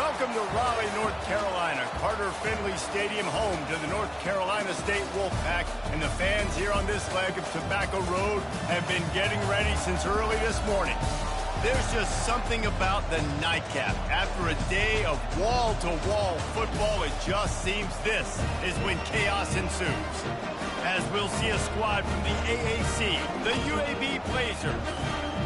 Welcome to Raleigh, North Carolina, Carter Finley Stadium, home to the North Carolina State Wolfpack, and the fans here on this leg of Tobacco Road have been getting ready since early this morning. There's just something about the nightcap. After a day of wall-to-wall football, it just seems this is when chaos ensues. As we'll see a squad from the AAC, the UAB Blazers,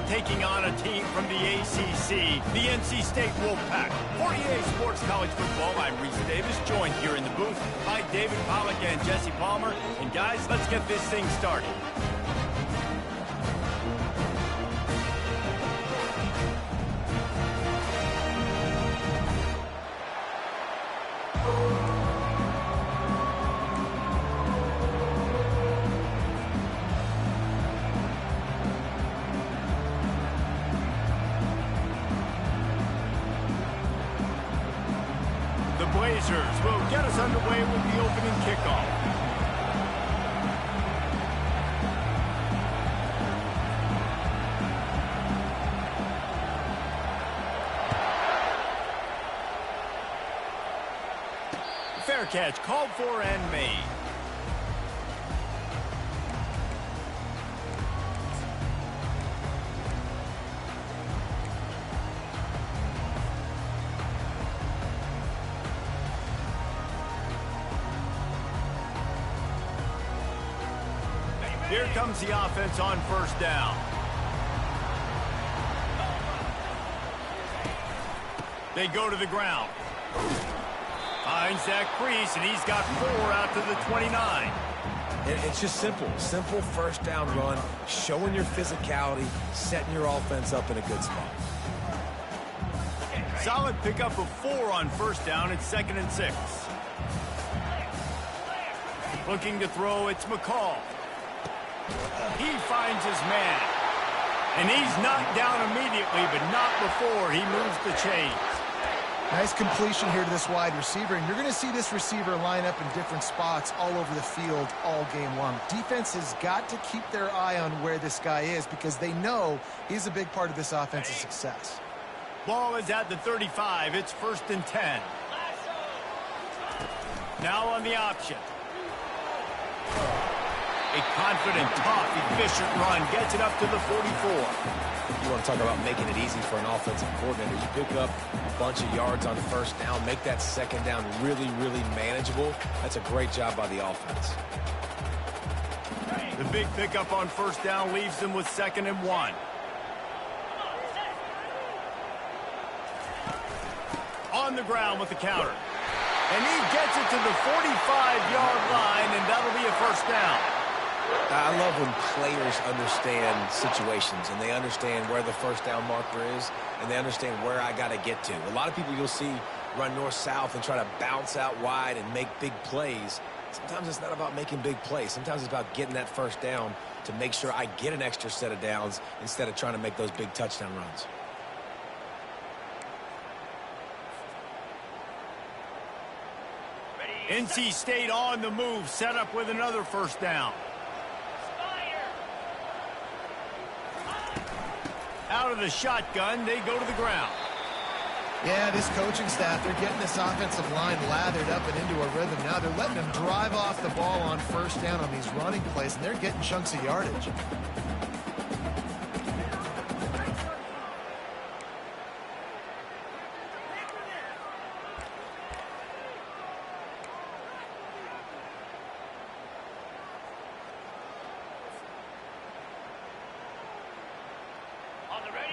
taking on a team from the ACC, the NC State Wolfpack. For EA Sports College Football, I'm Reese Davis, joined here in the booth by David Pollack and Jesse Palmer. And guys, let's get this thing started. The Blazers will get us underway with the opening kickoff. Fair catch called for and made. Here comes the offense on first down. They go to the ground. Finds that crease, and he's got 4 out to the 29. It's just simple. Simple first down run, showing your physicality, setting your offense up in a good spot. Solid pickup of 4 on first down. It's 2nd and 6. Looking to throw, it's McCall. He finds his man. And he's knocked down immediately, but not before he moves the chains. Nice completion here to this wide receiver, and you're going to see this receiver line up in different spots all over the field all game long. Defense has got to keep their eye on where this guy is because they know he's a big part of this offense's success. Ball is at the 35. It's 1st and 10. Now on the option. A confident, tough, efficient run gets it up to the 44. You want to talk about making it easy for an offensive coordinator. You pick up a bunch of yards on first down, make that second down really, really manageable. That's a great job by the offense. The big pickup on first down leaves them with 2nd and 1. On the ground with the counter. And he gets it to the 45-yard line, and that'll be a first down. I love when players understand situations and they understand where the first down marker is and they understand where I got to get to. A lot of people you'll see run north-south and try to bounce out wide and make big plays. Sometimes it's not about making big plays. Sometimes it's about getting that first down to make sure I get an extra set of downs instead of trying to make those big touchdown runs. NC State on the move, set up with another first down. Out of the shotgun, they go to the ground. Yeah, this coaching staff, they're getting this offensive line lathered up and into a rhythm. Now they're letting them drive off the ball on first down on these running plays, and they're getting chunks of yardage.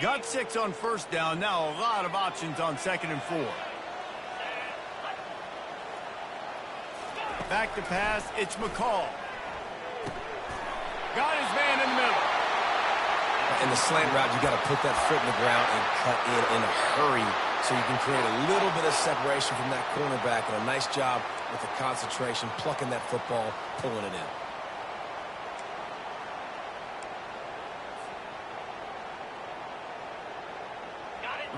Got 6 on first down. Now a lot of options on 2nd and 4. Back to pass. It's McCall. Got his man in the middle. In the slant route, you got to put that foot in the ground and cut in a hurry so you can create a little bit of separation from that cornerback. And a nice job with the concentration, plucking that football, pulling it in.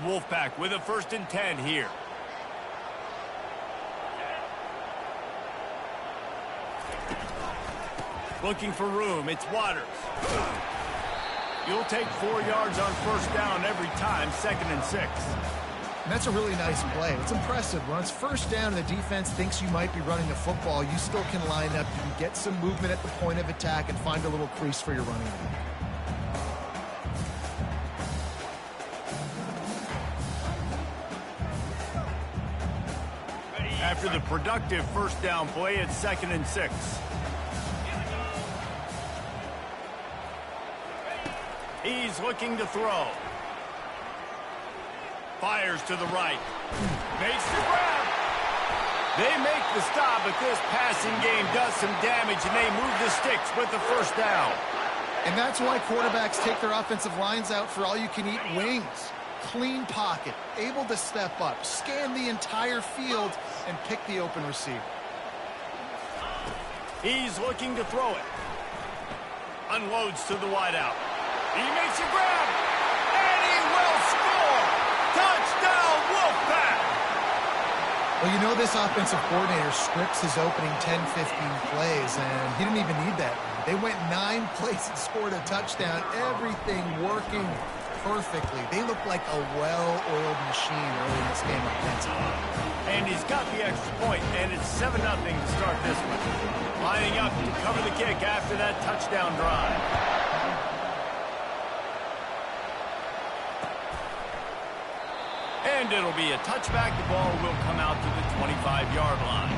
Wolfpack with a 1st and 10 here. Looking for room. It's Waters. You'll take 4 yards on first down every time. 2nd and 6. And that's a really nice play. It's impressive. When it's first down and the defense thinks you might be running the football, you still can line up. You can get some movement at the point of attack and find a little crease for your running back. After the productive first down play, it's 2nd and 6. He's looking to throw. Fires to the right. Makes the grab. They make the stop, but this passing game does some damage, and they move the sticks with the first down. And that's why quarterbacks take their offensive lines out for all-you-can-eat wings. Clean pocket, able to step up, scan the entire field, and pick the open receiver. He's looking to throw it. Unloads to the wideout. He makes a grab, and he will score! Touchdown, Wolfpack! Well, you know this offensive coordinator scripts his opening 10, 15 plays, and he didn't even need that. They went 9 plays and scored a touchdown. Everything working perfectly. They look like a well-oiled machine early in this game offensively. And he's got the extra point, and it's 7-0 to start this one. Lining up to cover the kick after that touchdown drive. And it'll be a touchback. The ball will come out to the 25-yard line.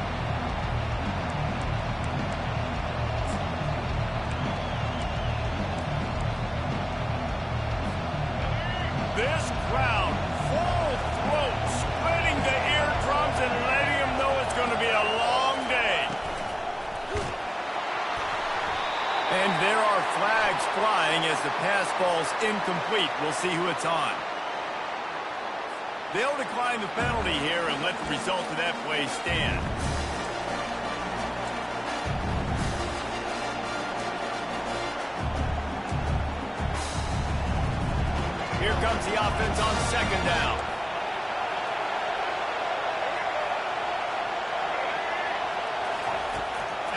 This crowd, full throat, splitting the eardrums and letting them know it's going to be a long day. And there are flags flying as the pass falls incomplete. We'll see who it's on. They'll decline the penalty here and let the result of that play stand. Here comes the offense on 2nd down.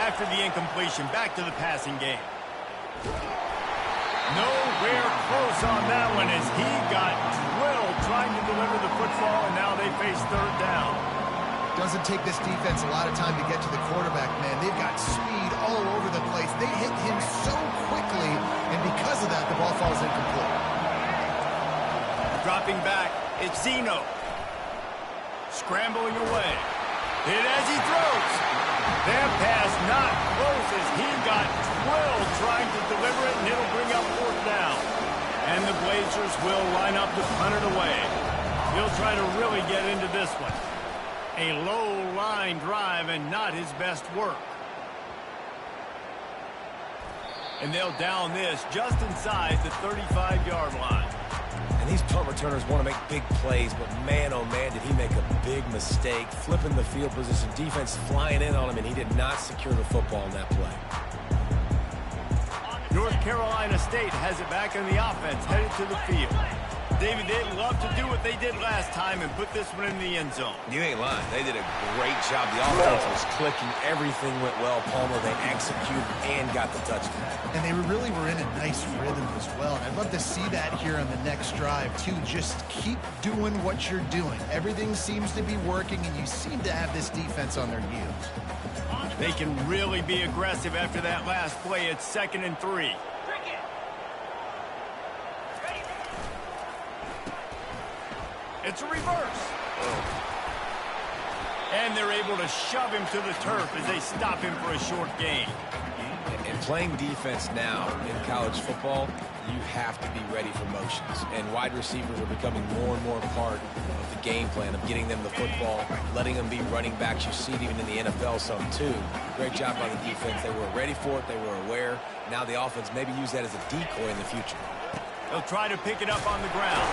After the incompletion, back to the passing game. Nowhere close on that one as he got drilled trying to deliver the football, and now they face 3rd down. Doesn't take this defense a lot of time to get to the quarterback, man. They've got speed all over the place. They hit him so quickly, and because of that, the ball falls incomplete. Dropping back, it's Zeno. Scrambling away. Hit as he throws. That pass not close as he got drilled trying to deliver it, and it'll bring up 4th down. And the Blazers will line up to punt it away. He'll try to really get into this one. A low-line drive and not his best work. And they'll down this just inside the 35-yard line. And these punt returners want to make big plays, but man, oh man, did he make a big mistake. Flipping the field position, defense flying in on him, and he did not secure the football in that play. North Carolina State has it back in the offense, headed to the field. David, they'd love to do what they did last time and put this one in the end zone. You ain't lying. They did a great job. The offense was clicking. Everything went well. Palmer, they executed and got the touchdown. And they really were in a nice rhythm as well. And I'd love to see that here on the next drive, too. Just keep doing what you're doing. Everything seems to be working, and you seem to have this defense on their heels. They can really be aggressive after that last play. It's 2nd and 3. It's a reverse. And they're able to shove him to the turf as they stop him for a short gain. And playing defense now in college football, you have to be ready for motions. And wide receivers are becoming more and more a part of the game plan of getting them the football, letting them be running backs. You see it even in the NFL some too. Great job by the defense. They were ready for it. They were aware. Now the offense maybe use that as a decoy in the future. They'll try to pick it up on the ground.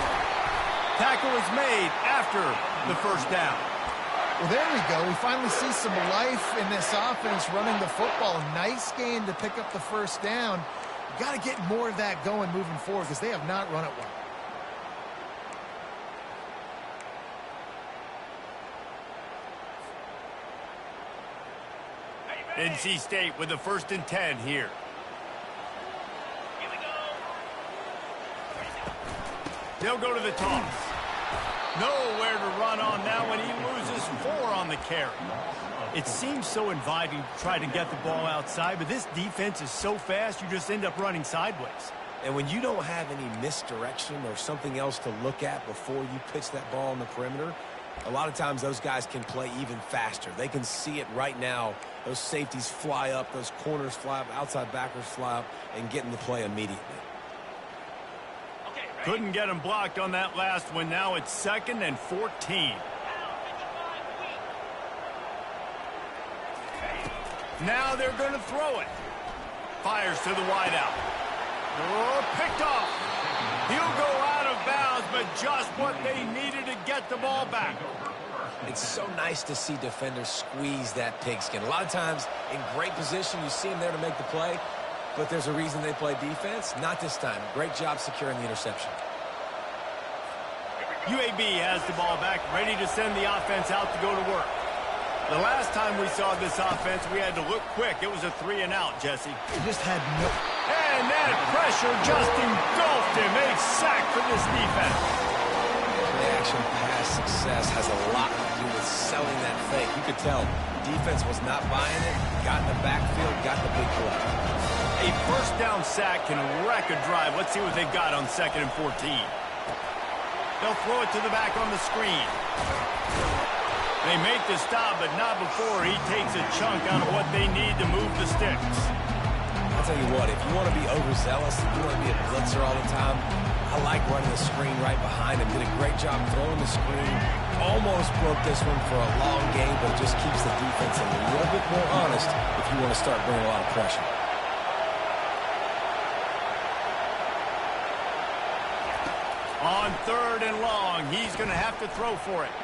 Tackle is made after the first down. Well, there we go. We finally see some life in this offense running the football. Nice game to pick up the first down. You got to get more of that going moving forward because they have not run it well. NC State with the 1st and 10 here. They'll go to the toss. Nowhere to run on now, and he loses 4 on the carry. It seems so inviting to try to get the ball outside, but this defense is so fast, you just end up running sideways. And when you don't have any misdirection or something else to look at before you pitch that ball on the perimeter, a lot of times those guys can play even faster. They can see it right now. Those safeties fly up, those corners fly up, outside backers fly up, and get in the play immediately. Couldn't get him blocked on that last one. Now it's 2nd and 14. Now they're going to throw it. Fires to the wideout. Oh, picked off. He'll go out of bounds, but just what they needed to get the ball back. It's so nice to see defenders squeeze that pigskin. A lot of times in great position, you see them there to make the play, but there's a reason they play defense. Not this time. Great job securing the interception. UAB has the ball back, ready to send the offense out to go to work. The last time we saw this offense, we had to look quick. It was a 3 and out, Jesse. He just had no... And that pressure just engulfed him. A sack for this defense. Play-action pass success has a lot to do with selling that fake. You could tell defense was not buying it, got in the backfield, got the big play. A first down sack can wreck a drive. Let's see what they've got on 2nd and 14. They'll throw it to the back on the screen. They make the stop, but not before he takes a chunk out of what they need to move the sticks. I'll tell you what, if you want to be overzealous, if you want to be a blitzer all the time, I like running the screen right behind him. Did a great job throwing the screen. Almost broke this one for a long game, but it just keeps the defense a little bit more honest if you want to start bringing a lot of pressure. On 3rd and long, he's going to have to throw for it.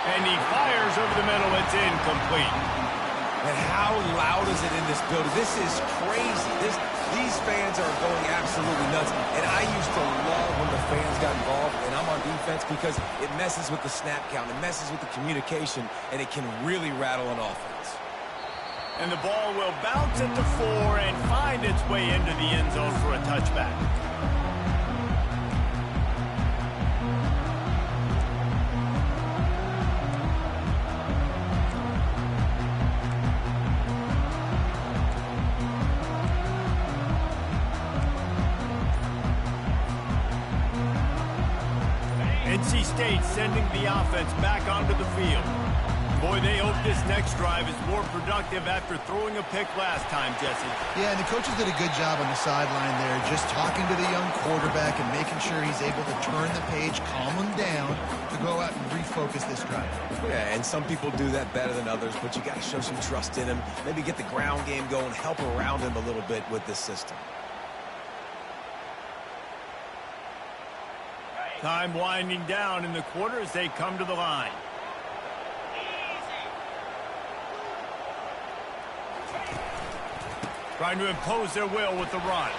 And he fires over the middle. It's incomplete. And how loud is it in this building? This is crazy. These fans are going absolutely nuts. And I used to love when the fans got involved, and I'm on defense, because it messes with the snap count. It messes with the communication, and it can really rattle an offense. And the ball will bounce at the 4 and find its way into the end zone for a touchback. NC State sending the offense back onto the field. Boy, they hope this next drive is more productive after throwing a pick last time, Jesse. Yeah, and the coaches did a good job on the sideline there, just talking to the young quarterback and making sure he's able to turn the page, calm him down, to go out and refocus this drive. Yeah, and some people do that better than others, but you got to show some trust in him. Maybe get the ground game going, help around him a little bit with this system. Time winding down in the quarter as they come to the line. Trying to impose their will with the run.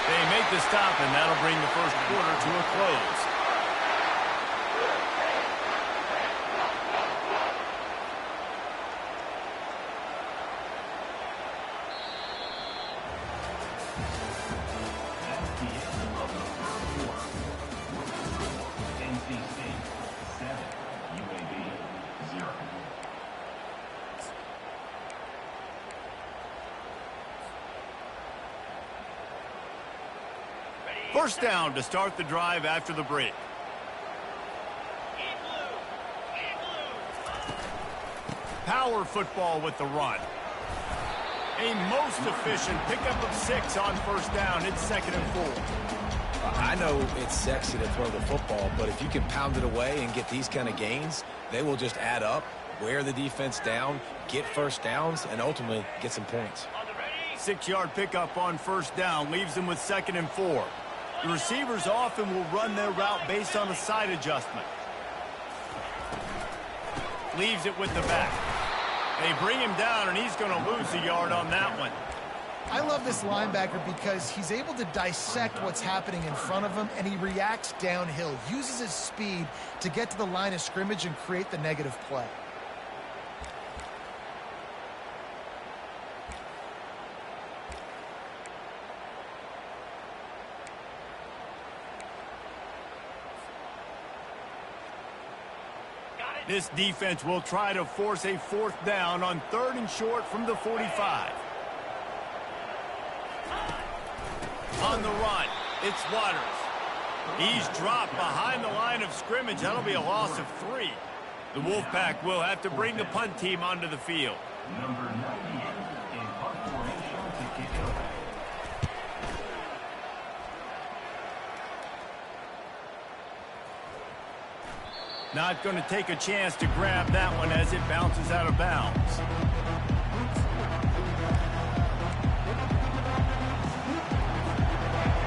They make the stop, and that'll bring the first quarter to a close. First down to start the drive after the break. Power football with the run. A most efficient pickup of 6 on first down. It's 2nd and 4. I know it's sexy to throw the football, but if you can pound it away and get these kind of gains, they will just add up, wear the defense down, get first downs, and ultimately get some points. 6-yard pickup on first down leaves them with 2nd and 4. The receivers often will run their route based on a side adjustment. Leaves it with the back. They bring him down, and he's going to lose a yard on that one. I love this linebacker because he's able to dissect what's happening in front of him, and he reacts downhill, uses his speed to get to the line of scrimmage and create the negative play. This defense will try to force a 4th down on 3rd and short from the 45. On the run, it's Waters. He's dropped behind the line of scrimmage. That'll be a loss of 3. The Wolfpack will have to bring the punt team onto the field. Number 98 in punt formation to kick it off. Not going to take a chance to grab that one as it bounces out of bounds.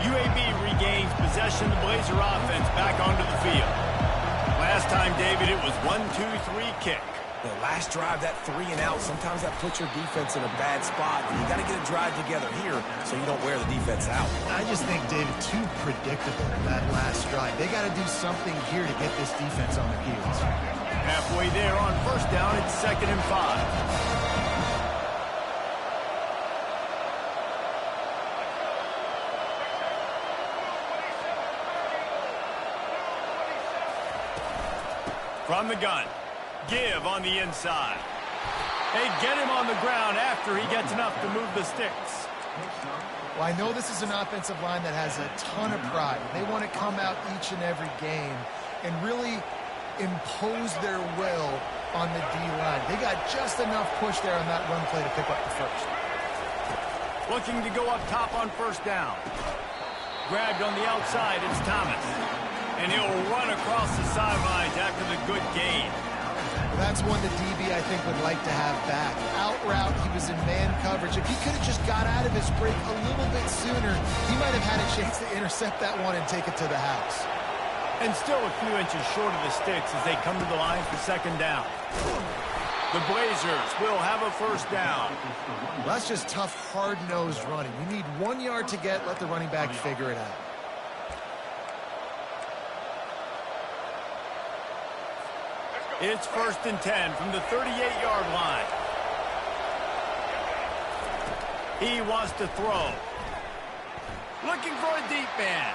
UAB regains possession of the Blazer offense back onto the field. Last time, David, it was 1-2-3 kick. The last drive, that 3 and out, sometimes that puts your defense in a bad spot. You got to get a drive together here so you don't wear the defense out. I just think, David, too predictable that last drive. They got to do something here to get this defense on their heels. Halfway there on 1st down, it's 2nd and 5. From the gun, give on the inside. They get him on the ground after he gets enough to move the sticks. Well, I know this is an offensive line that has a ton of pride. They want to come out each and every game and really impose their will on the D-line. They got just enough push there on that run play to pick up the 1st. Looking to go up top on 1st down. Grabbed on the outside, it's Thomas. And he'll run across the sidelines after the good gain. That's one the DB, I think, would like to have back. Out route, he was in man coverage. If he could have just got out of his break a little bit sooner, he might have had a chance to intercept that one and take it to the house. And still a few inches short of the sticks as they come to the line for 2nd down. The Blazers will have a 1st down. Well, that's just tough, hard-nosed running. You need 1 yard to get, let the running back figure it out. It's 1st and 10 from the 38-yard line. He wants to throw. Looking for a deep man.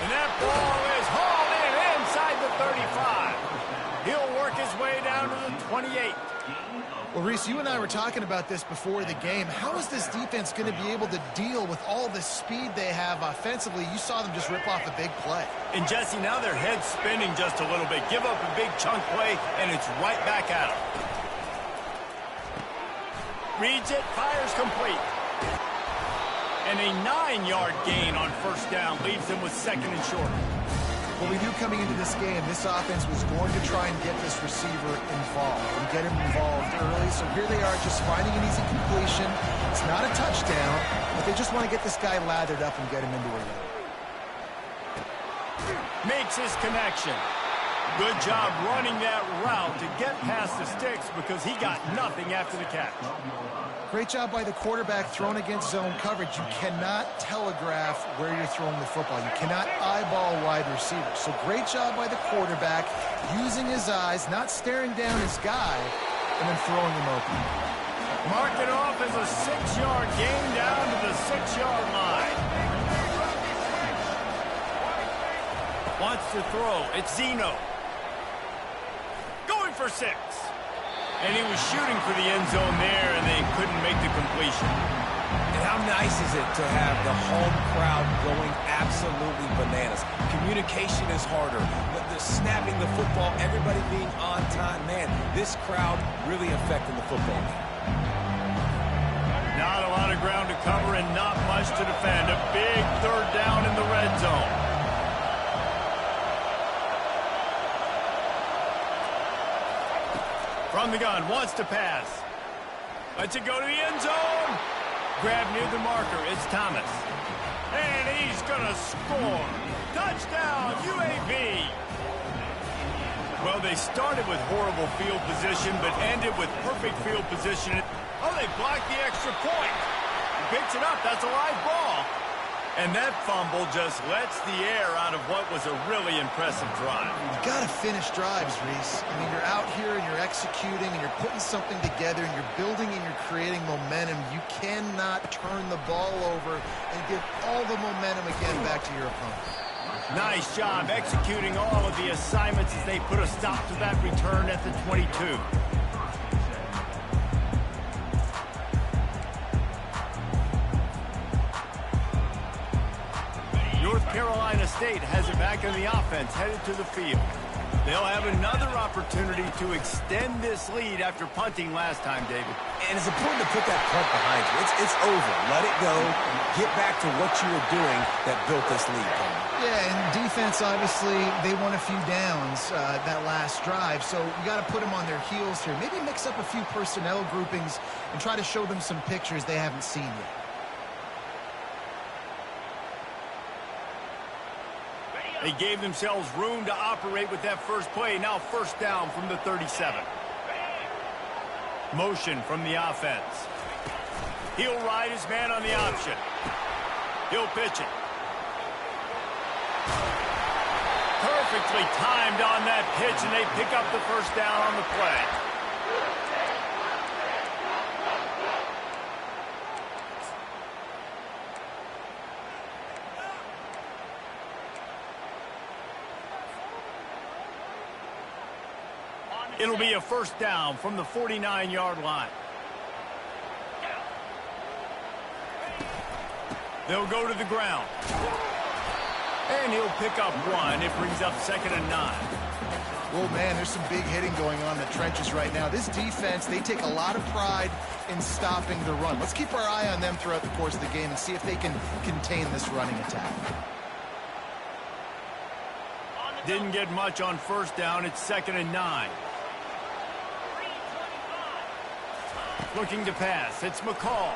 And that ball is hauled in inside the 35. He'll work his way down to the 28. Well, Reese, you and I were talking about this before the game. How is this defense going to be able to deal with all the speed they have offensively? You saw them just rip off a big play. And, Jesse, now their head's spinning just a little bit. Give up a big chunk play, and it's right back at them. Reads it, fires complete. And a 9-yard gain on 1st down leaves them with 2nd and short. Well, we knew coming into this game, this offense was going to try and get this receiver involved and get him involved early. So here they are just finding an easy completion. It's not a touchdown, but they just want to get this guy lathered up and get him into a rhythm. Makes his connection. Good job running that route to get past the sticks because he got nothing after the catch. Great job by the quarterback thrown against zone coverage. You cannot telegraph where you're throwing the football. You cannot eyeball wide receivers. So great job by the quarterback using his eyes, not staring down his guy, and then throwing him open. Mark it off as a 6-yard gain down to the 6-yard line. Wants to throw. It's Zeno. Going for 6. And he was shooting for the end zone there, and they couldn't make the completion. And how nice is it to have the home crowd going absolutely bananas? Communication is harder. The snapping the football, everybody being on time. Man, this crowd really affecting the football game. Not a lot of ground to cover and not much to defend. A big 3rd down in the red zone. From the gun, wants to pass. Lets it go to the end zone. Grab near the marker, it's Thomas. And he's gonna score. Touchdown, UAB. Well, they started with horrible field position, but ended with perfect field position. Oh, they blocked the extra point. He picks it up, that's a live ball. And that fumble just lets the air out of what was a really impressive drive. You got to finish drives, Reese. I mean, you're out here and you're executing and you're putting something together and you're building and you're creating momentum. You cannot turn the ball over and give all the momentum again back to your opponent. Nice job executing all of the assignments as they put a stop to that return at the 22. North Carolina State has it back in the offense, headed to the field. They'll have another opportunity to extend this lead after punting last time, David. And it's important to put that punt behind you. It's over. Let it go. Get back to what you were doing that built this lead. Yeah, and defense, obviously, they won a few downs that last drive, so you got to put them on their heels here. Maybe mix up a few personnel groupings and try to show them some pictures they haven't seen yet. They gave themselves room to operate with that first play. Now first down from the 37. Motion from the offense. He'll ride his man on the option. He'll pitch it. Perfectly timed on that pitch, and they pick up the first down on the play. It'll be a first down from the 49-yard line. They'll go to the ground. And he'll pick up one. It brings up 2nd and 9. Well, man, there's some big hitting going on in the trenches right now. This defense, they take a lot of pride in stopping the run. Let's keep our eye on them throughout the course of the game and see if they can contain this running attack. Didn't get much on first down. It's 2nd and 9. Looking to pass. It's McCall.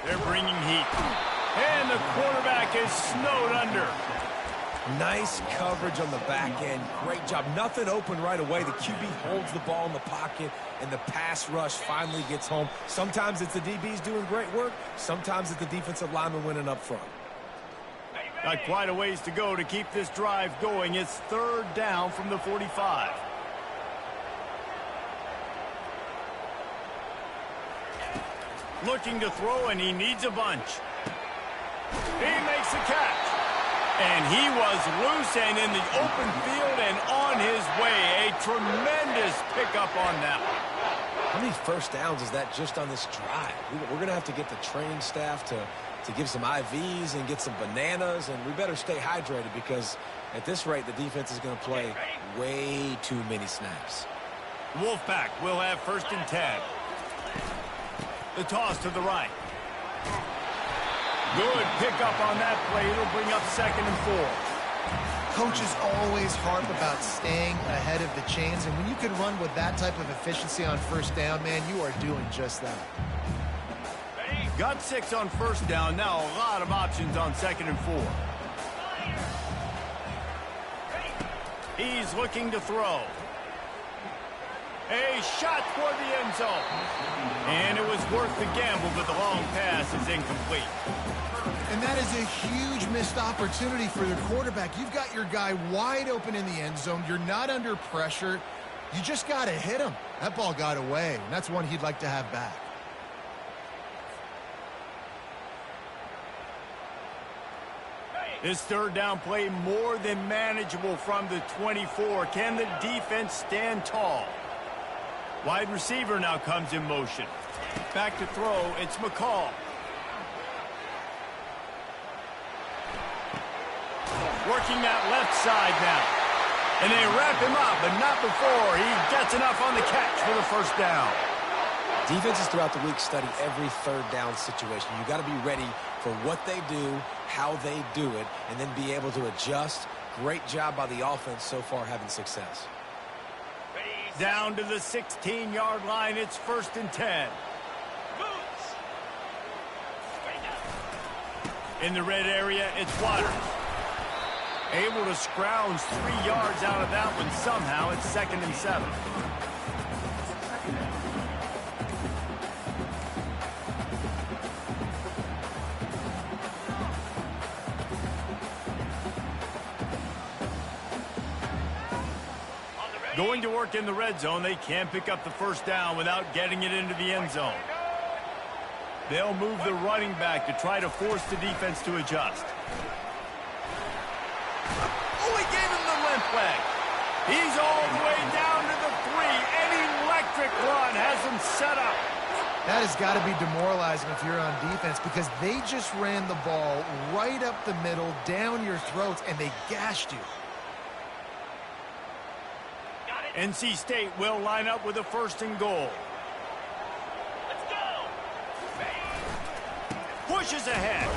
They're bringing heat. And the quarterback is snowed under. Nice coverage on the back end. Great job. Nothing open right away. The QB holds the ball in the pocket, and the pass rush finally gets home. Sometimes it's the DBs doing great work. Sometimes it's the defensive lineman winning up front. Got quite a ways to go to keep this drive going. It's 3rd down from the 45. Looking to throw, and he needs a bunch. He makes the catch. And he was loose and in the open field and on his way. A tremendous pickup on that one. How many first downs is that just on this drive? We're going to have to get the training staff to give some IVs and get some bananas, and we better stay hydrated because at this rate, the defense is going to play way too many snaps. Wolfpack will have 1st and 10. The toss to the right. Good pickup on that play. It'll bring up 2nd and 4. Coaches always harp about staying ahead of the chains, and when you can run with that type of efficiency on first down, man, you are doing just that. Got 6 on first down. Now a lot of options on 2nd and 4. He's looking to throw. A shot toward the end zone. And it was worth the gamble, but the long pass is incomplete. And that is a huge missed opportunity for the quarterback. You've got your guy wide open in the end zone. You're not under pressure. You just got to hit him. That ball got away, and that's one he'd like to have back. This 3rd down play more than manageable from the 24. Can the defense stand tall? Wide receiver now comes in motion. Back to throw. It's McCall. Working that left side now. And they wrap him up, but not before he gets enough on the catch for the first down. Defenses throughout the week study every 3rd down situation. You got to be ready for what they do, how they do it, and then be able to adjust. Great job by the offense so far having success. Down to the 16-yard line. It's 1st and 10. In the red area, it's Waters. Able to scrounge 3 yards out of that one somehow. It's 2nd and 7. Going to work in the red zone. They can't pick up the first down without getting it into the end zone. They'll move the running back to try to force the defense to adjust. flag. He's all the way down to the 3. An electric run has him set up. That has got to be demoralizing if you're on defense because they just ran the ball right up the middle, down your throats, and they gashed you. NC State will line up with a 1st and goal. Let's go. Pushes ahead.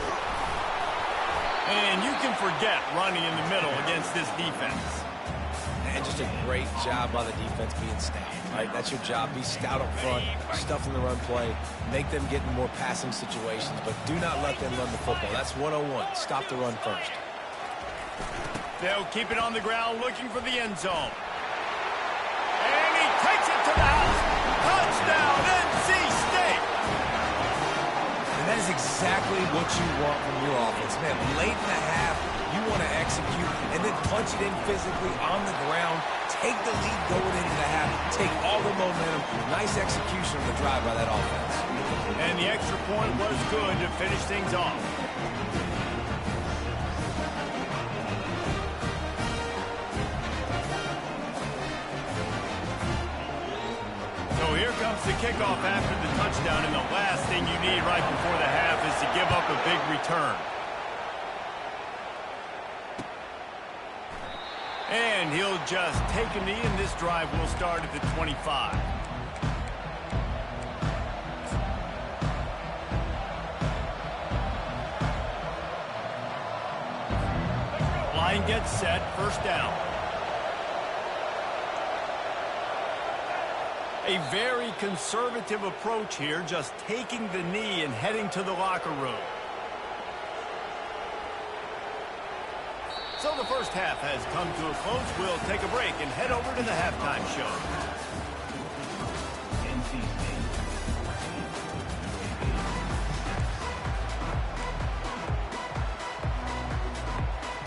And you can forget running in the middle against this defense. And just a great job by the defense being stout, right? That's your job. Be stout up front, stuff in the run play, make them get in more passing situations, but do not let them run the football. That's 101. Stop the run first. They'll keep it on the ground looking for the end zone. And he takes it to the house. Touchdown, NC State. And that is exactly what you want from your offense. Man, late in the half, you want to execute and then punch it in physically on the ground. Take the lead going into the half. Take all the momentum. Nice execution of the drive by that offense. And the extra point was good to finish things off. So here comes the kickoff after the touchdown, and the last thing you need right before the half is to give up a big return. And he'll just take a knee, and this drive will start at the 25. Line gets set, 1st down. A very conservative approach here, just taking the knee and heading to the locker room. So the first half has come to a close. We'll take a break and head over to the halftime show.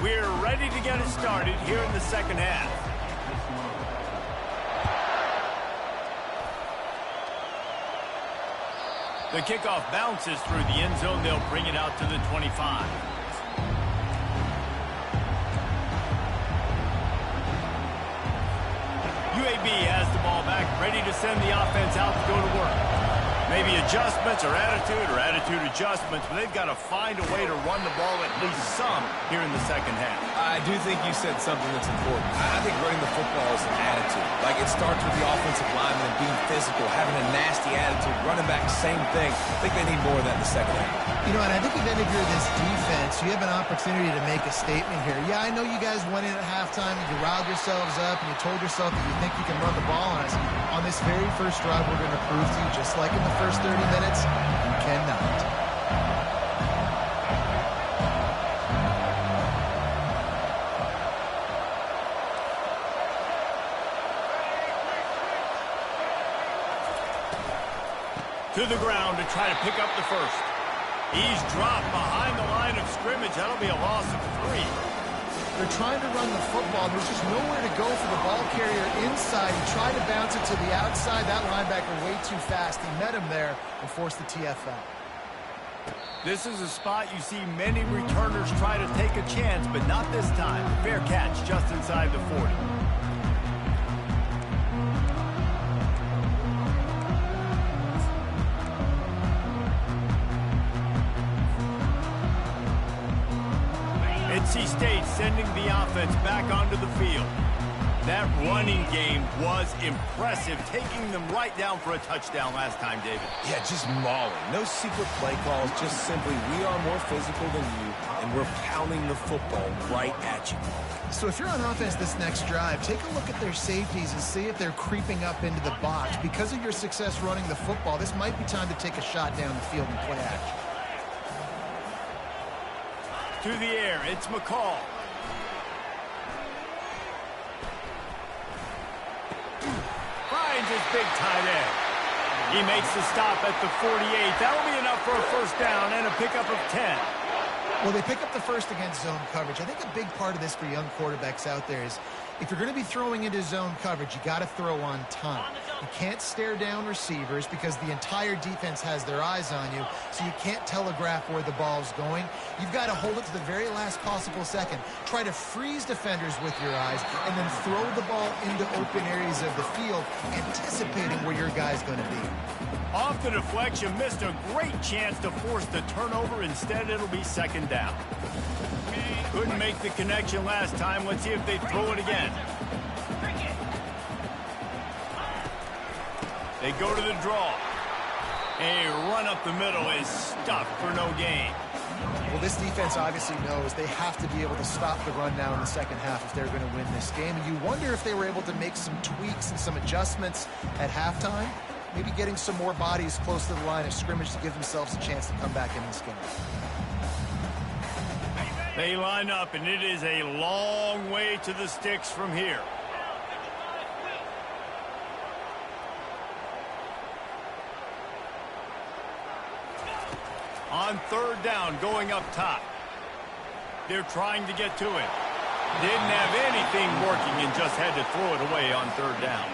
We're ready to get it started here in the second half. The kickoff bounces through the end zone. They'll bring it out to the 25. UAB has the ball back, ready to send the offense out to go to work. Maybe adjustments or attitude adjustments, but they've got to find a way to run the ball at least some here in the second half. I do think you said something that's important. I think running the football is an attitude. Like, it starts with the offensive lineman and being physical, having a nasty attitude. Running back, same thing. I think they need more of that in the second half. You know, and I think even if you're this defense, you have an opportunity to make a statement here. Yeah, I know you guys went in at halftime and you riled yourselves up and you told yourself that you think you can run the ball on us. On this very first drive, we're going to prove to you, just like in the first 30 minutes, you cannot. To the ground to try to pick up the first. He's dropped behind the line of scrimmage. That'll be a loss of 3. They're trying to run the football. There's just nowhere to go for the ball carrier inside. He tried to bounce it to the outside. That linebacker way too fast. He met him there and forced the TFL. This is a spot you see many returners try to take a chance, but not this time. Fair catch just inside the 40. NC State sending the offense back onto the field. That running game was impressive, taking them right down for a touchdown last time, David. Yeah, just mauling. No secret play calls, just simply we are more physical than you, and we're pounding the football right at you. So if you're on offense this next drive, take a look at their safeties and see if they're creeping up into the box. Because of your success running the football, this might be time to take a shot down the field and play action. To the air, it's McCall. Finds his big tight end. He makes the stop at the 48. That'll be enough for a first down and a pickup of 10. Well, they pick up the first against zone coverage. I think a big part of this for young quarterbacks out there is If you're going to be throwing into zone coverage, you got to throw on time. You can't stare down receivers because the entire defense has their eyes on you, so you can't telegraph where the ball's going. You've got to hold it to the very last possible second. Try to freeze defenders with your eyes and then throw the ball into open areas of the field, anticipating where your guy's going to be. Off the deflection, missed a great chance to force the turnover. Instead, it'll be second down. Couldn't make the connection last time. Let's see if they throw it again. They go to the draw. A run up the middle is stuffed for no gain. Well, this defense obviously knows they have to be able to stop the run now in the second half if they're going to win this game. And you wonder if they were able to make some tweaks and some adjustments at halftime, maybe getting some more bodies close to the line of scrimmage to give themselves a chance to come back in this game. They line up, and it is a long way to the sticks from here. On third down, going up top. They're trying to get to it. Didn't have anything working and just had to throw it away on third down.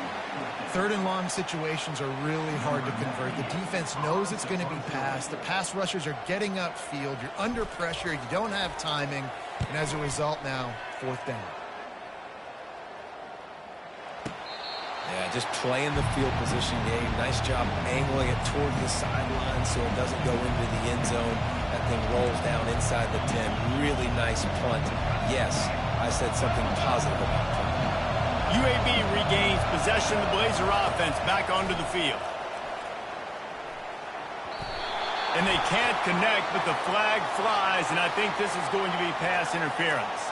Third and long situations are really hard to convert. The defense knows it's going to be passed. The pass rushers are getting upfield. You're under pressure. You don't have timing. And as a result now, fourth down. Yeah, just playing the field position game. Nice job angling it toward the sideline so it doesn't go into the end zone. That thing rolls down inside the 10. Really nice punt. Yes, I said something positive about the punt. UAB regains possession of the Blazer offense back onto the field. And they can't connect, but the flag flies, and I think this is going to be pass interference.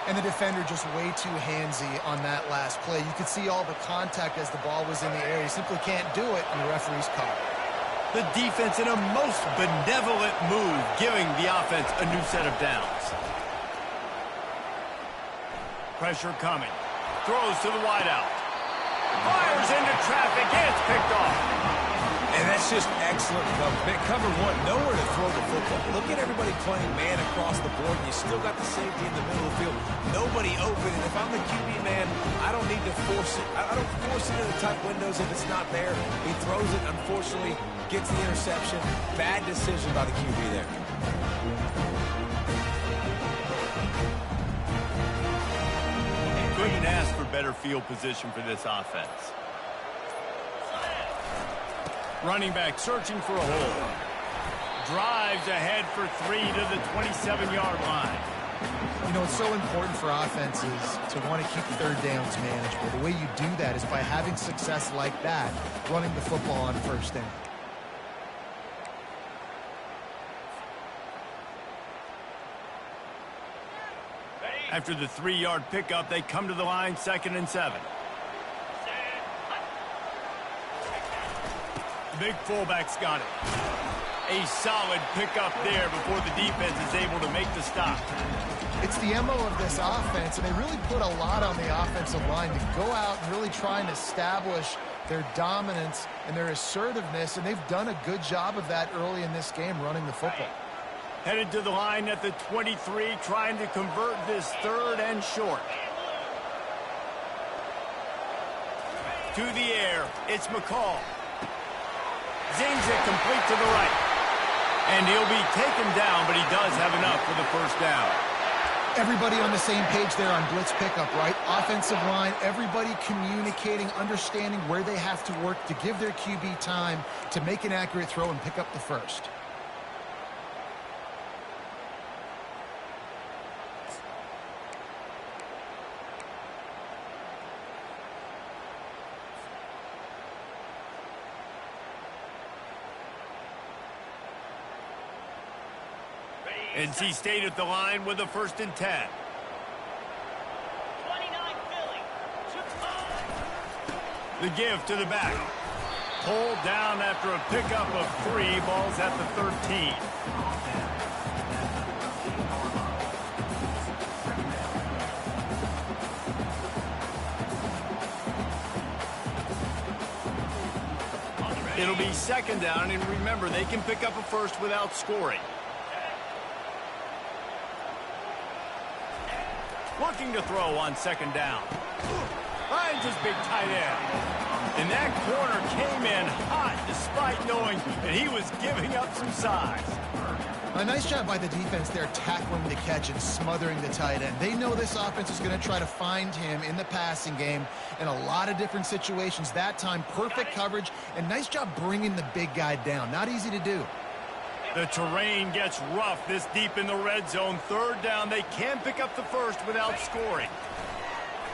And the defender just way too handsy on that last play. You could see all the contact as the ball was in the air. He simply can't do it, and the referee's caught. The defense in a most benevolent move, giving the offense a new set of downs. Pressure coming. Throws to the wideout. Fires into traffic. It's picked off. And that's just excellent cover. Cover one, nowhere to throw the football. Look at everybody playing man across the board. You still got the safety in the middle of the field. Nobody open. And if I'm the QB man, I don't need to force it. I don't force it into tight windows if it's not there. He throws it, unfortunately, gets the interception. Bad decision by the QB there. Couldn't ask for better field position for this offense. Running back searching for a hole. Drives ahead for 3 to the 27-yard line. You know, it's so important for offenses to want to keep third downs manageable. The way you do that is by having success like that, running the football on first down. After the 3-yard pickup, they come to the line, 2nd and 7. Big fullback's got it. A solid pickup there before the defense is able to make the stop. It's the MO of this offense, and they really put a lot on the offensive line to go out and really try and establish their dominance and their assertiveness, and they've done a good job of that early in this game, running the football. Headed to the line at the 23, trying to convert this third and short. To the air, it's McCall. Zings it complete to the right. And he'll be taken down, but he does have enough for the first down. Everybody on the same page there on blitz pickup, right? Offensive line, everybody communicating, understanding where they have to work to give their QB time to make an accurate throw and pick up the first. NC State at the line with a 1st and 10. 29 Philly. The give to the back. Pulled down after a pickup of 3. Ball's at the 13. It'll be 2nd down, and remember, they can pick up a first without scoring. Working looking to throw on second down. Finds his big tight end. And that corner came in hot despite knowing that he was giving up some size. A nice job by the defense there, tackling the catch and smothering the tight end. They know this offense is going to try to find him in the passing game in a lot of different situations. That time, perfect coverage, and nice job bringing the big guy down. Not easy to do. The terrain gets rough this deep in the red zone. Third down, they can pick up the first without scoring.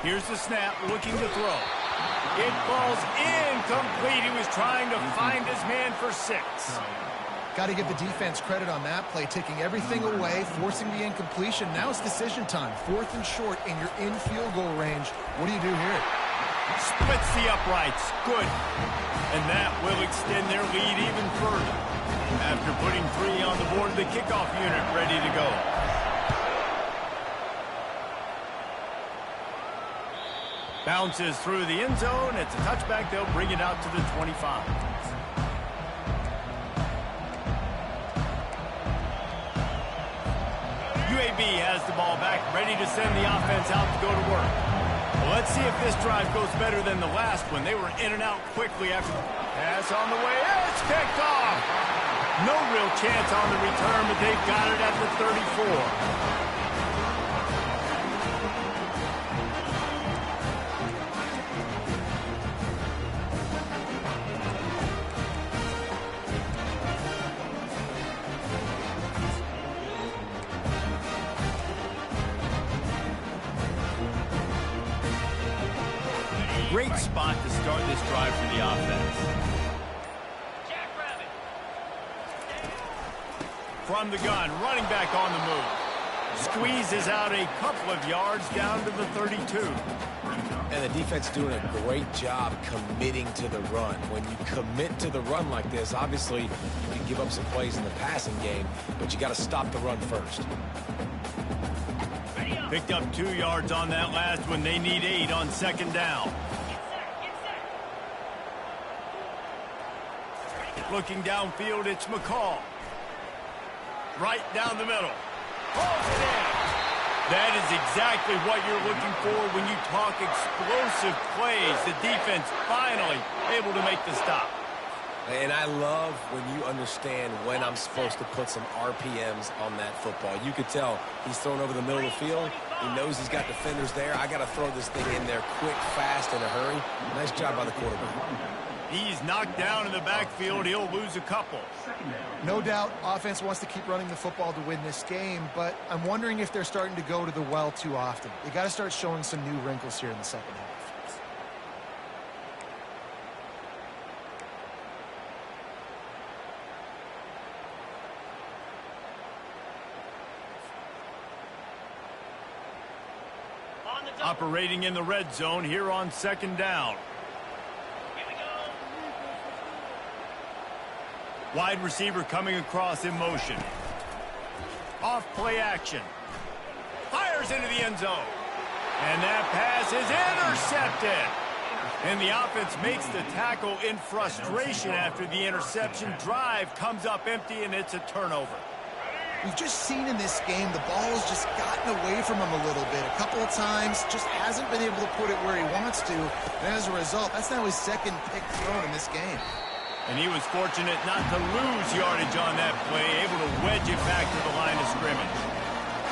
Here's the snap, looking to throw. It falls incomplete. He was trying to find his man for 6. Got to give the defense credit on that play, taking everything away, forcing the incompletion. Now it's decision time. 4th and short, and you're in field goal range. What do you do here? Splits the uprights. Good. And that will extend their lead even further. After putting 3 on the board, the kickoff unit ready to go. Bounces through the end zone. It's a touchback. They'll bring it out to the 25. UAB has the ball back, ready to send the offense out to go to work. Well, let's see if this drive goes better than the last one. They were in and out quickly after the pass on the way. It's picked off. No real chance on the return, but they've got it at the 34. Great spot to start this drive for the offense. From the gun, running back on the move. Squeezes out a couple of yards down to the 32. And the defense doing a great job committing to the run. When you commit to the run like this, obviously you can give up some plays in the passing game, but you got to stop the run first. Picked up 2 yards on that last one. They need 8 on second down. Looking downfield, it's McCall. Right down the middle. Pulls it in. That is exactly what you're looking for when you talk explosive plays. The defense finally able to make the stop. And I love when you understand when I'm supposed to put some RPMs on that football. You could tell he's thrown over the middle of the field. He knows he's got defenders there. I got to throw this thing in there quick, fast, in a hurry. Nice job by the quarterback. He's knocked down in the backfield. He'll lose a couple. No doubt, offense wants to keep running the football to win this game, but I'm wondering if they're starting to go to the well too often. They got to start showing some new wrinkles here in the second half. Operating in the red zone here on second down. Wide receiver coming across in motion. Off play action. Fires into the end zone. And that pass is intercepted. And the offense makes the tackle in frustration after the interception. Drive comes up empty, and it's a turnover. We've just seen in this game the ball has just gotten away from him a little bit. A couple of times, just hasn't been able to put it where he wants to. And as a result, that's now his second pick thrown in this game. And he was fortunate not to lose yardage on that play, able to wedge it back to the line of scrimmage.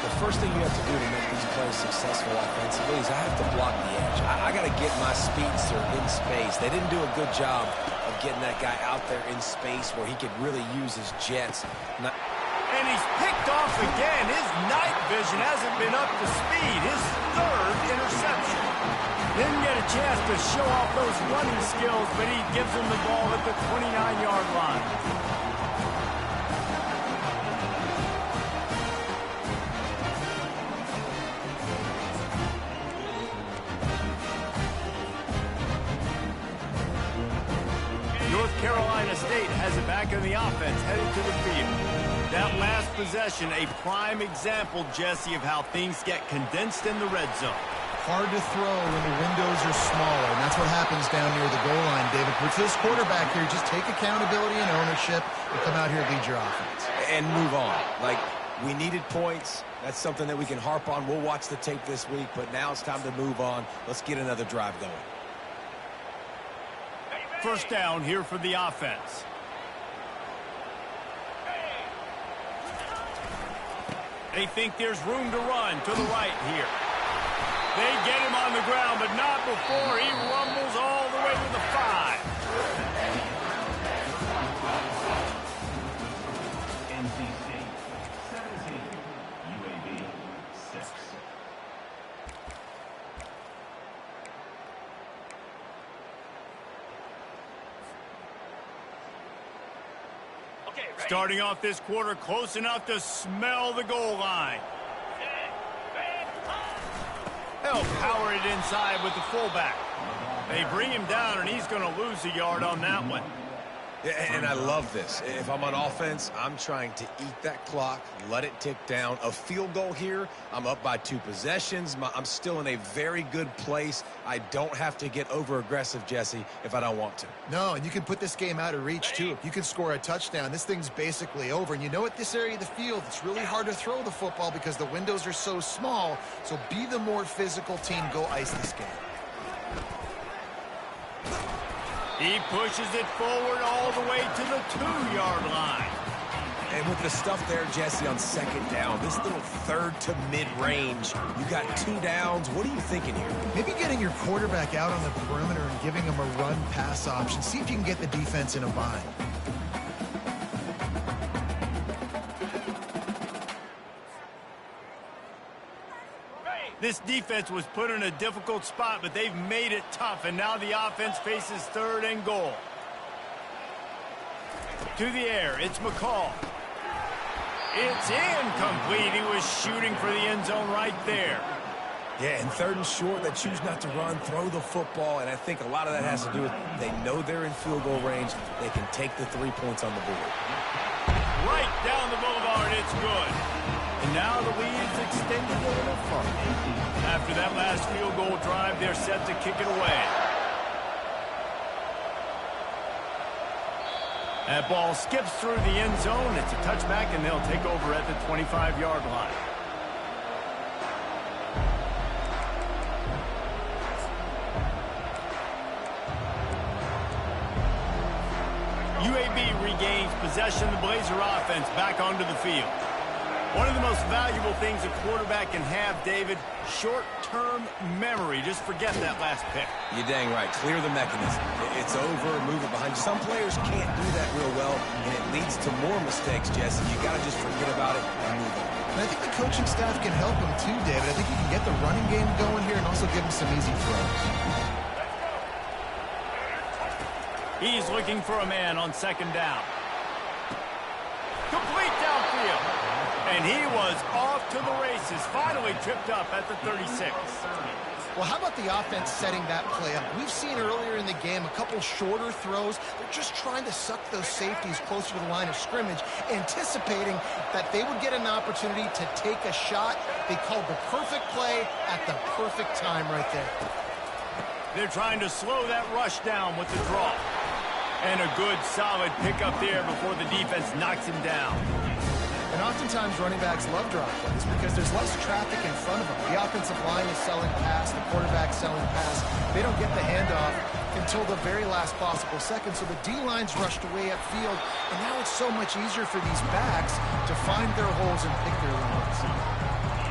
The first thing you have to do to make these plays successful offensively is I have to block the edge. I got to get my speedster in space. They didn't do a good job of getting that guy out there in space where he could really use his jets. And he's picked off again. His night vision hasn't been up to speed. His 3rd interception. Didn't get a chance to show off those running skills, but he gives him the ball at the 29-yard line. North Carolina State has it back in the offense, headed to the field. That last possession, a prime example, Jesse, of how things get condensed in the red zone. Hard to throw when the windows are smaller, and that's what happens down near the goal line, David. But to this quarterback here, just take accountability and ownership and come out here and lead your offense. And move on. Like, We needed points. That's something that we can harp on. We'll watch the tape this week, but now it's time to move on. Let's get another drive going. First down here for the offense. They think there's room to run to the right here. They get him on the ground, but not before he rumbles all the way to the 5. NC State 17, UAB 6. Starting off this quarter close enough to smell the goal line. They'll power it inside with the fullback. They bring him down, and he's going to lose a yard on that one. And I love this. If I'm on offense, I'm trying to eat that clock, let it tick down. A field goal here, I'm up by 2 possessions. I'm still in a very good place. I don't have to get over-aggressive, Jesse, if I don't want to. No, and you can put this game out of reach, too. If you can score a touchdown, this thing's basically over. And you know, at this area of the field, it's really hard to throw the football because the windows are so small. So be the more physical team. Go ice this game. He pushes it forward all the way to the 2-yard line. And with the stuff there, Jesse, on second down, this little third to mid-range, you got 2 downs. What are you thinking here? Maybe getting your quarterback out on the perimeter and giving him a run-pass option. See if you can get the defense in a bind. This defense was put in a difficult spot, but they've made it tough, and now the offense faces 3rd and goal. To the air, it's McCall. It's incomplete. He was shooting for the end zone right there. Yeah, and 3rd and short, they choose not to run, throw the football, and I think a lot of that has to do with they know they're in field goal range. They can take the 3 points on the board. Right down the boulevard, it's good. And now the lead's extended a little further. After that last field goal drive, they're set to kick it away. That ball skips through the end zone. It's a touchback, and they'll take over at the 25-yard line. UAB regains possession of the Blazer offense back onto the field. One of the most valuable things a quarterback can have, David, short-term memory. Just forget that last pick. You're dang right. Clear the mechanism. It's over, move it behind you. Some players can't do that real well, and it leads to more mistakes, Jesse. You got to just forget about it and move on. And I think the coaching staff can help him too, David. I think you can get the running game going here and also give him some easy throws. He's looking for a man on second down. Complete downfield. And he was off to the races, finally tripped up at the 36. Well, how about the offense setting that play up? We've seen earlier in the game a couple shorter throws. They're just trying to suck those safeties closer to the line of scrimmage, anticipating that they would get an opportunity to take a shot. They called the perfect play at the perfect time right there. They're trying to slow that rush down with the draw. And a good, solid pickup there before the defense knocks him down. And oftentimes running backs love drop plays because there's less traffic in front of them. The offensive line is selling pass, the quarterback's selling pass. They don't get the handoff until the very last possible second. So the D-line's rushed away upfield, and now it's so much easier for these backs to find their holes and pick their lanes.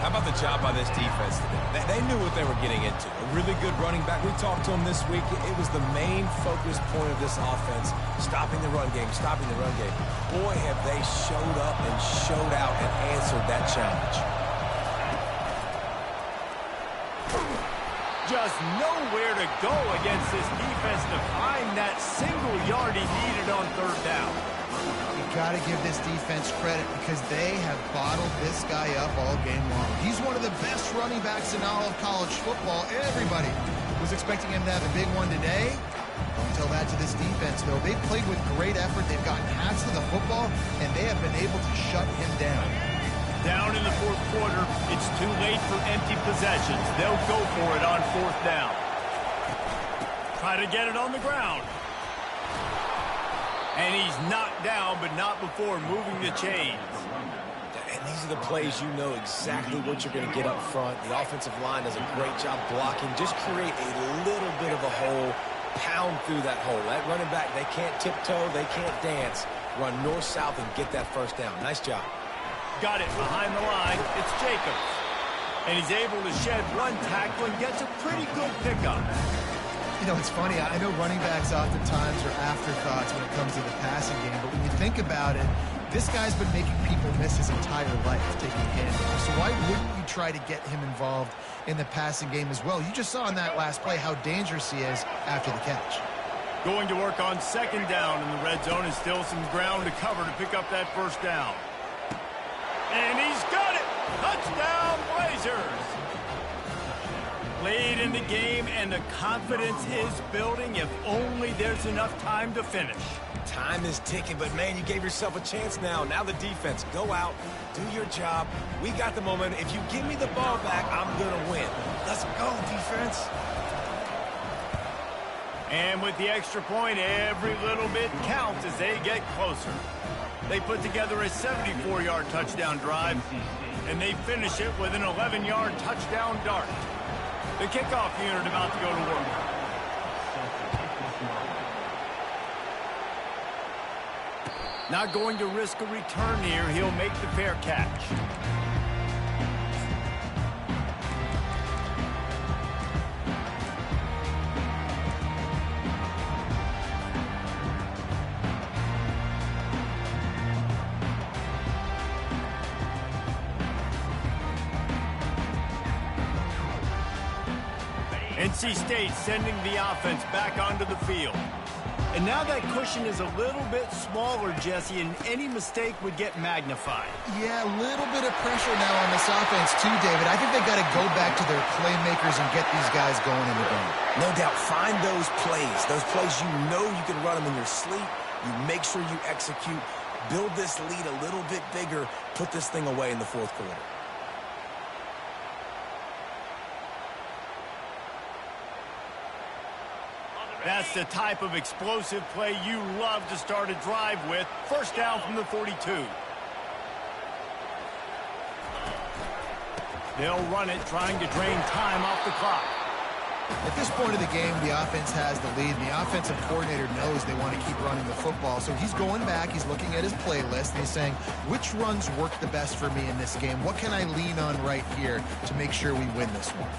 How about the job by this defense today? They knew what they were getting into. A really good running back. We talked to him this week. It was the main focus point of this offense, stopping the run game, stopping the run game. Boy, have they showed up and showed out and answered that challenge. Just nowhere to go against this defense to find that single yard he needed on 3rd down. Got to give this defense credit because they have bottled this guy up all game long. He's one of the best running backs in all of college football. Everybody was expecting him to have a big one today. Don't tell that to this defense, though. They've played with great effort. They've gotten halves of the football, and they have been able to shut him down. Down in the 4th quarter, it's too late for empty possessions. They'll go for it on 4th down. Try to get it on the ground. And he's knocked down, but not before moving the chains. And these are the plays you know exactly what you're going to get up front. The offensive line does a great job blocking. Just create a little bit of a hole, pound through that hole. That running back, they can't tiptoe, they can't dance. Run north-south and get that first down. Nice job. Got it behind the line. It's Jacobs. And he's able to shed one tackle and gets a pretty good pickup. You know, it's funny. I know running backs oftentimes are afterthoughts when it comes to the passing game, but when you think about it, this guy's been making people miss his entire life taking handoffs. So why wouldn't you try to get him involved in the passing game as well? You just saw in that last play how dangerous he is after the catch. Going to work on second down in the red zone, and still some ground to cover to pick up that first down. And he's got it! Touchdown, Blazers! Late in the game, and the confidence is building if only there's enough time to finish. Time is ticking, but, man, you gave yourself a chance now. Now the defense, go out, do your job. We got the momentum. If you give me the ball back, I'm going to win. Let's go, defense. And with the extra point, every little bit counts as they get closer. They put together a 74-yard touchdown drive, and they finish it with an 11-yard touchdown dart. The kickoff unit about to go to work. Not going to risk a return here. He'll make the fair catch. NC State sending the offense back onto the field. And now that cushion is a little bit smaller, Jesse, and any mistake would get magnified. Yeah, a little bit of pressure now on this offense too, David. I think they've got to go back to their playmakers and get these guys going in the game. No doubt. Find those plays you know you can run them in your sleep. You make sure you execute. Build this lead a little bit bigger. Put this thing away in the fourth quarter. That's the type of explosive play you love to start a drive with. First down from the 42. They'll run it, trying to drain time off the clock. At this point of the game, the offense has the lead, and the offensive coordinator knows they want to keep running the football. So he's going back, he's looking at his playlist, and he's saying, which runs work the best for me in this game? What can I lean on right here to make sure we win this one?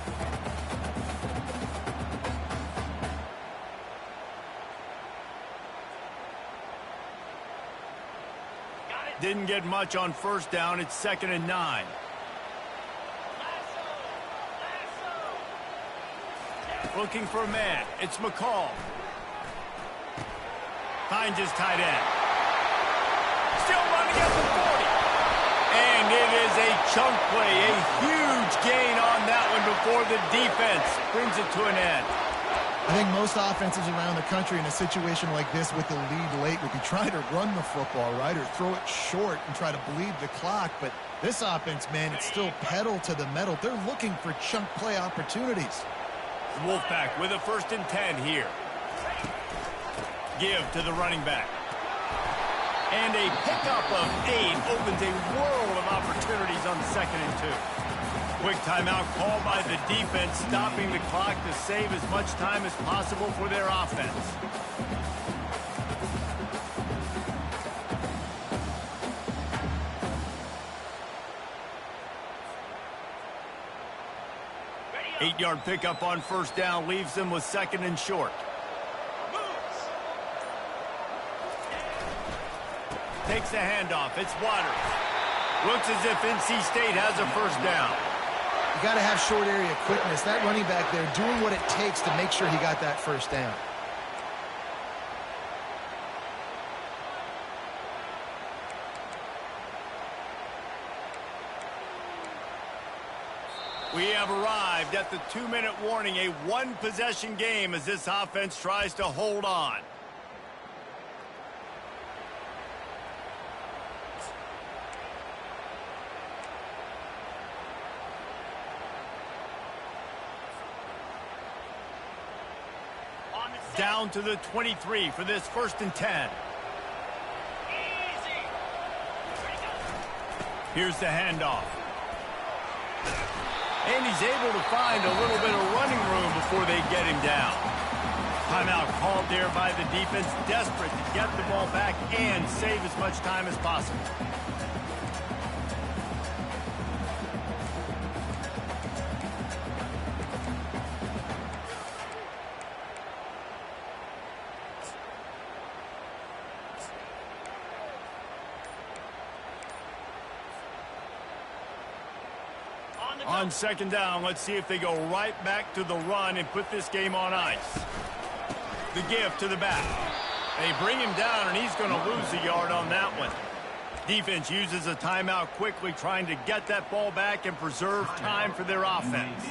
Didn't get much on first down. It's 2nd and 9. Looking for a man. It's McCall. Finds his tight end. Still running at the 40. And it is a chunk play. A huge gain on that one before the defense brings it to an end. I think most offenses around the country in a situation like this with the lead late would be trying to run the football, right, or throw it short and try to bleed the clock. But this offense, man, it's still pedal to the metal. They're looking for chunk play opportunities. Wolfpack with a 1st and 10 here. Give to the running back. And a pickup of 8 opens a world of opportunities on 2nd and 2. Quick timeout called by the defense, stopping the clock to save as much time as possible for their offense. Eight-yard pickup on first down leaves them with 2nd and short. Takes the handoff. It's Waters. Looks as if NC State has a first down. You got to have short area quickness. That running back there doing what it takes to make sure he got that first down. We have arrived at the 2-minute warning, a one-possession game as this offense tries to hold on. Down to the 23 for this 1st and 10. Here's the handoff. And he's able to find a little bit of running room before they get him down. Timeout called there by the defense, desperate to get the ball back and save as much time as possible. On second down, let's see if they go right back to the run and put this game on ice. The give to the back. They bring him down, and he's going to lose a yard on that one. Defense uses a timeout quickly, trying to get that ball back and preserve time for their offense.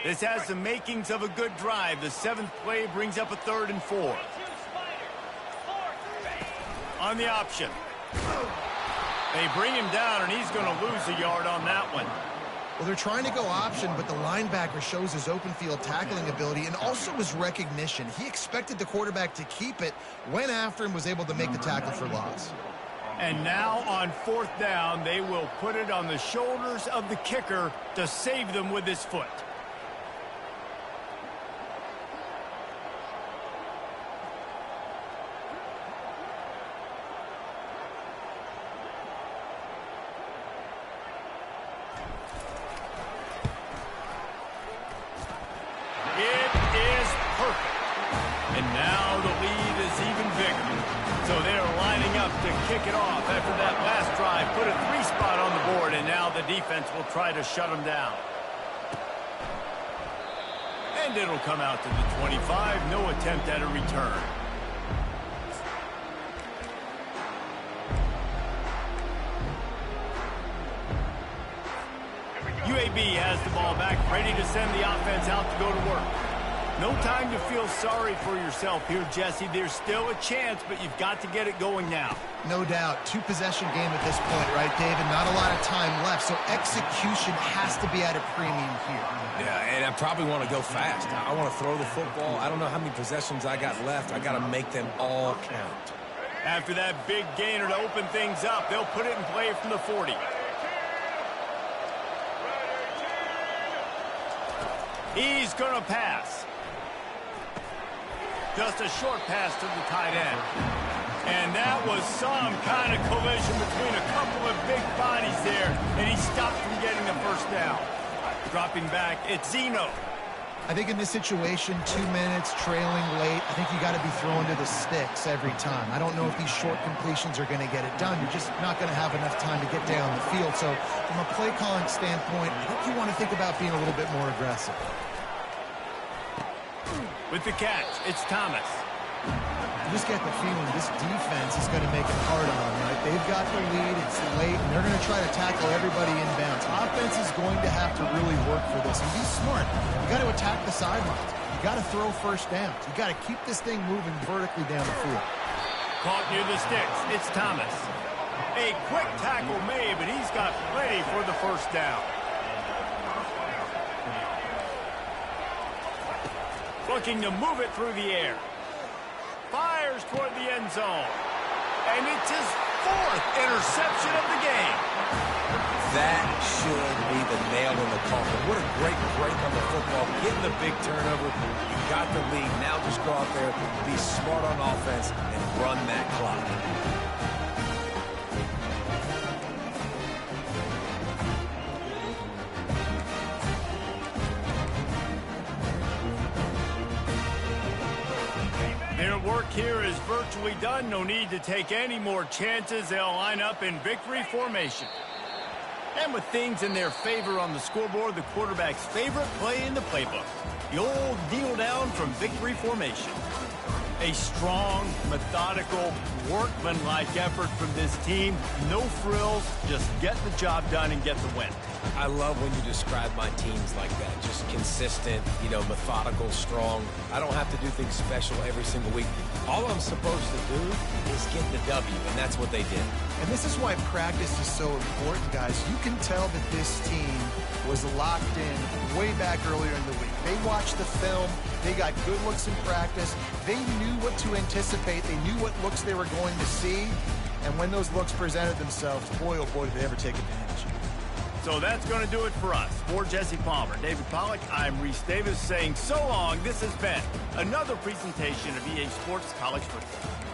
This has the makings of a good drive. The 7th play brings up a 3rd and 4. On the option. They bring him down, and he's going to lose a yard on that one. Well, they're trying to go option, but the linebacker shows his open field tackling ability and also his recognition. He expected the quarterback to keep it, went after him, was able to make the tackle for loss. And now on 4th down, they will put it on the shoulders of the kicker to save them with his foot. Defense will try to shut him down. And it'll come out to the 25. No attempt at a return. UAB has the ball back, ready to send the offense out to go to work. No time to feel sorry for yourself here, Jesse. There's still a chance, but you've got to get it going now. No doubt. 2-possession game at this point, right, David? Not a lot of time left, so execution has to be at a premium here. Yeah, and I probably want to go fast. I want to throw the football. I don't know how many possessions I got left. I got to make them all count. After that big gainer to open things up, they'll put it in play from the 40. He's going to pass. Just a short pass to the tight end. And that was some kind of collision between a couple of big bodies there, and he stopped from getting the first down. Dropping back, it's Zeno. I think in this situation, 2 minutes, trailing late, I think you got to be throwing to the sticks every time. I don't know if these short completions are going to get it done. You're just not going to have enough time to get down the field. So from a play calling standpoint, I think you want to think about being a little bit more aggressive. With the catch, it's Thomas. You just get the feeling this defense is going to make it hard on them, right? They've got the lead, it's late, and they're going to try to tackle everybody inbounds. Offense is going to have to really work for this and be smart. You got to attack the sidelines. You got to throw first downs. You got to keep this thing moving vertically down the field. Caught near the sticks, it's Thomas. A quick tackle made, but he's got plenty for the first down. Looking to move it through the air. Fires toward the end zone. And it's his 4th interception of the game. That should be the nail in the coffin. What a great break on the football. Getting the big turnover. You got the lead. Now just go out there, be smart on offense, and run that clock. Their work here is virtually done. No need to take any more chances. They'll line up in victory formation. And with things in their favor on the scoreboard, the quarterback's favorite play in the playbook. The old kneel down from victory formation. A strong, methodical, workmanlike effort from this team. No frills, just get the job done and get the win. I love when you describe my teams like that. Just consistent, methodical, strong. I don't have to do things special every single week. All I'm supposed to do is get the W, and that's what they did. And this is why practice is so important, guys. You can tell that this team was locked in way back earlier in the week. They watched the film. They got good looks in practice. They knew what to anticipate. They knew what looks they were going to see. And when those looks presented themselves, boy, oh boy, did they ever take advantage. So that's going to do it for us. For Jesse Palmer, David Pollack, I'm Reese Davis saying so long. This has been another presentation of EA Sports College Football.